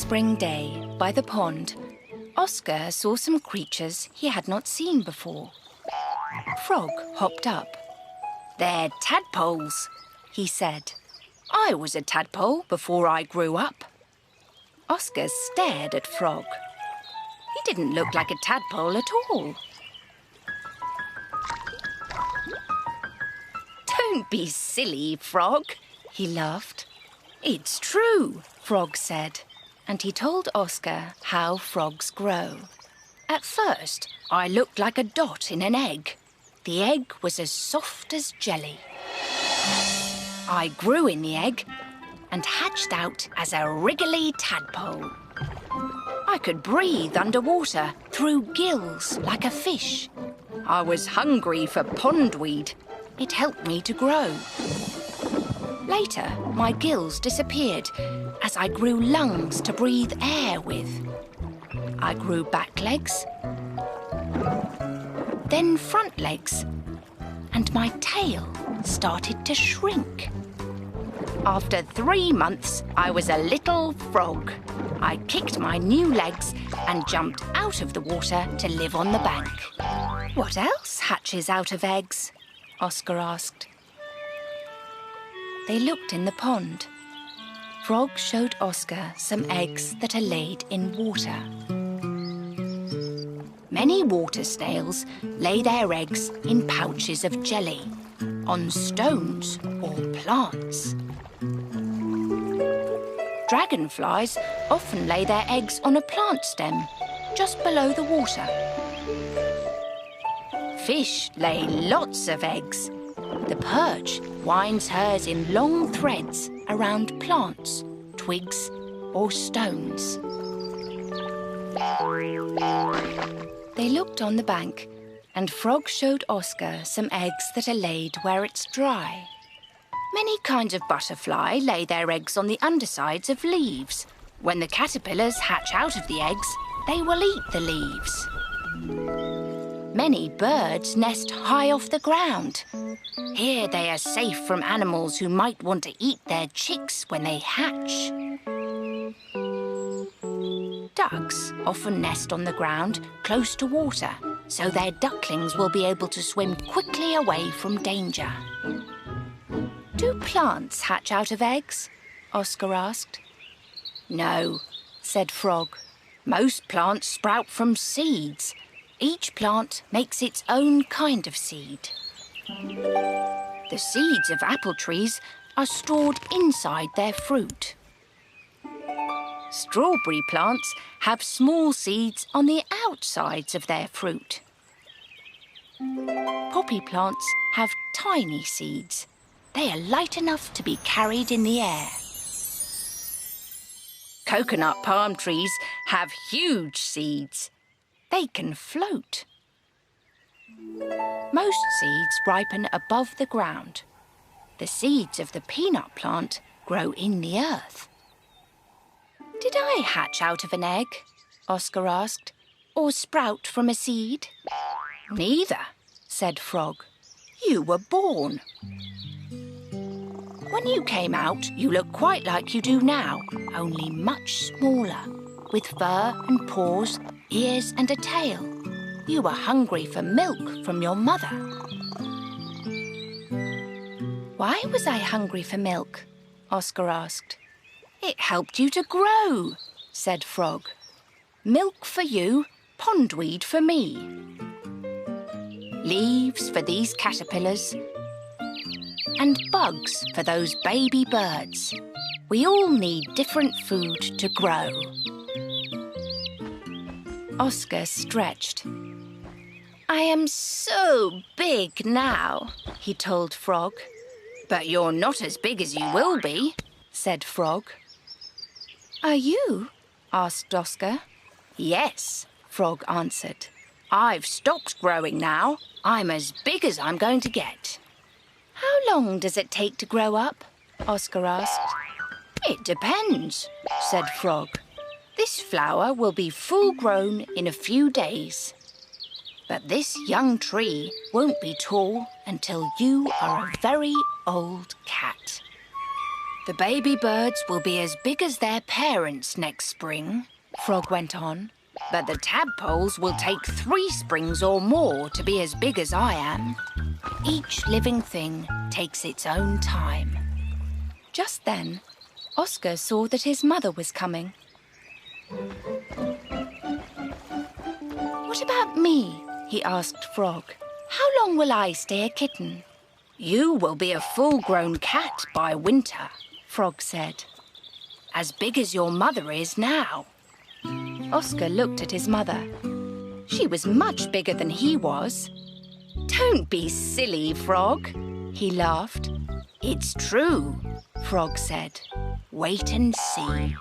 spring day, by the pond, Oscar saw some creatures he had not seen before. Frog hopped up. "They're tadpoles," he said. "I was a tadpole before I grew up." Oscar stared at Frog. He didn't look like a tadpole at all. "Don't be silly, Frog," he laughed. "It's true," Frog said, and he told Oscar how frogs grow. "At first, I looked like a dot in an egg. The egg was as soft as jelly. I grew in the egg and hatched out as a wriggly tadpole. I could breathe underwater through gills like a fish. I was hungry for pondweed. It helped me to grow. Later, my gills disappeared as I grew lungs to breathe air with. I grew back legs, then front legs, and my tail started to shrink. After 3 months, I was a little frog. I kicked my new legs and jumped out of the water to live on the bank." "What else hatches out of eggs?" Oscar asked. They looked in the pond. Frog showed Oscar some eggs that are laid in water. Many water snails lay their eggs in pouches of jelly, on stones or plants. Dragonflies often lay their eggs on a plant stem, just below the water. Fish lay lots of eggs. The perch winds hers in long threads around plants, twigs, or stones. They looked on the bank, and Frog showed Oscar some eggs that are laid where it's dry. Many kinds of butterfly lay their eggs on the undersides of leaves. When the caterpillars hatch out of the eggs, they will eat the leaves. Many birds nest high off the ground. Here they are safe from animals who might want to eat their chicks when they hatch. Ducks often nest on the ground close to water, so their ducklings will be able to swim quickly away from danger. "Do plants hatch out of eggs?" Oscar asked. "No," said Frog. "Most plants sprout from seeds. Each plant makes its own kind of seed. The seeds of apple trees are stored inside their fruit. Strawberry plants have small seeds on the outsides of their fruit. Poppy plants have tiny seeds. They are light enough to be carried in the air. Coconut palm trees have huge seeds. They can float. Most seeds ripen above the ground. The seeds of the peanut plant grow in the earth." "Did I hatch out of an egg?" Oscar asked. "Or sprout from a seed?" "Neither," said Frog. "You were born. When you came out, you looked quite like you do now, only much smaller, with fur and paws, ears and a tail. You were hungry for milk from your mother." "Why was I hungry for milk?" Oscar asked. "It helped you to grow," said Frog. "Milk for you, pondweed for me. Leaves for these caterpillars, and bugs for those baby birds. We all need different food to grow." Oscar stretched. "I am so big now," he told Frog. "But you're not as big as you will be," said Frog. "Are you?" asked Oscar. "Yes," Frog answered. "I've stopped growing now. I'm as big as I'm going to get." "How long does it take to grow up?" Oscar asked. "It depends," said Frog. "This flower will be full grown in a few days. But this young tree won't be tall until you are a very old cat." The baby birds will be as big as their parents next spring, Frog went on. But the tadpoles will take 3 springs or more to be as big as I am. Each living thing takes its own time. Just then, Oscar saw that his mother was coming. What about me? He asked Frog. How long will I stay a kitten? You will be a full-grown cat by winter, Frog said. As big as your mother is now. Oscar looked at his mother. She was much bigger than he was. Don't be silly, Frog, he laughed. It's true, Frog said. Wait and see.